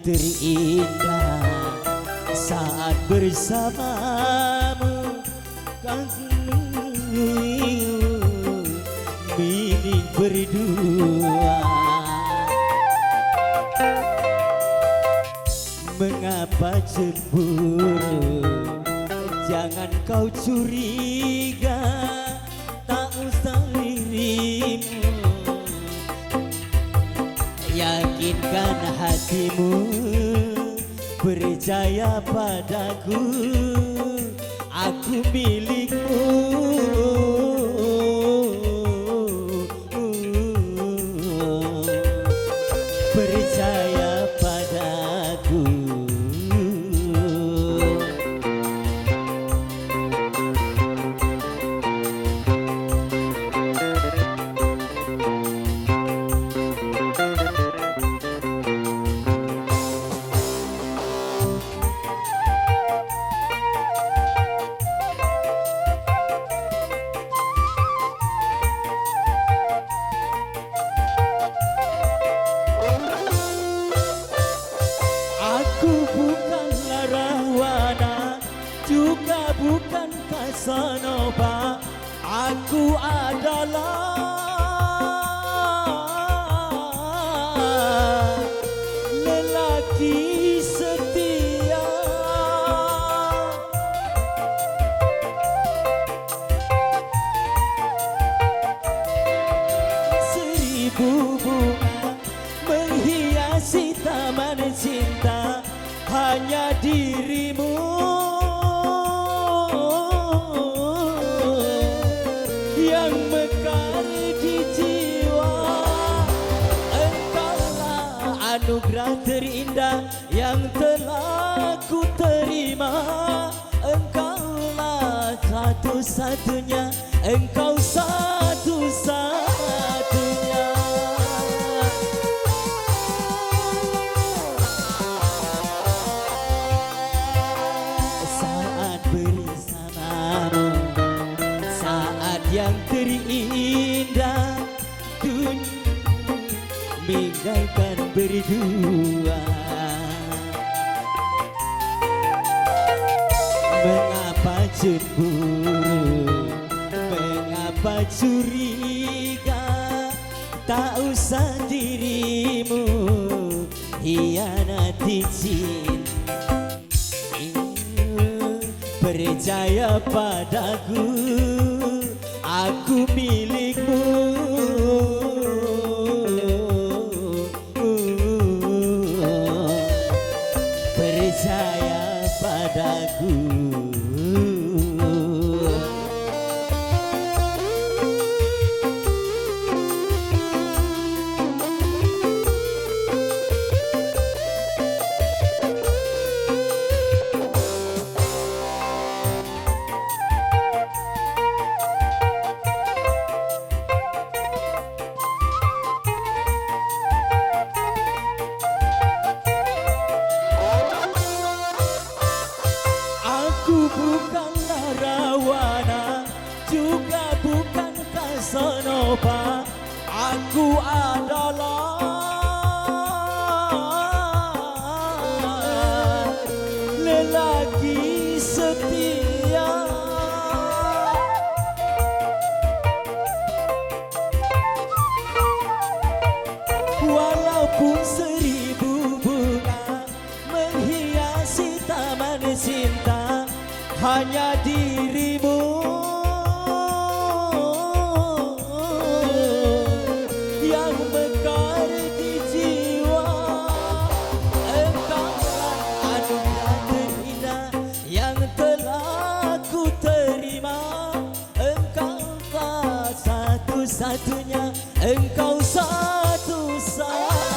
terindah saat bersamamu, kami milik berdua. Mengapa cemburu? Jangan kau curiga, tak usah dirimu. Yakinkan hatimu, percaya padaku, aku milikmu. Percaya padaku. Aku bukanlah Rahwana, juga bukan Casanova. Aku adalah lelaki setia. Seribu bunga menghiasi taman cinta, hanya dirimu yang mekar di jiwa. Engkaulah anugerah terindah yang telah ku terima. Engkaulah satu-satunya, engkau satu-satunya. Bersamamu saat yang terindah dunia, bagaikan berdua. Mengapa cemburu, mengapa curiga, tak usah dirimu hianati cinta. Percaya padaku, aku milikmu. Percaya padaku. Aku bukanlah Rahwana, juga bukan Casanova. Aku adalah lelaki setia. Walaupun seribu bunga menghiasi taman cinta, hanya dirimu yang mekar di jiwa. Engkaulah anugerah terindah yang telah ku terima. Engkaulah satu-satunya, engkau satu-satunya.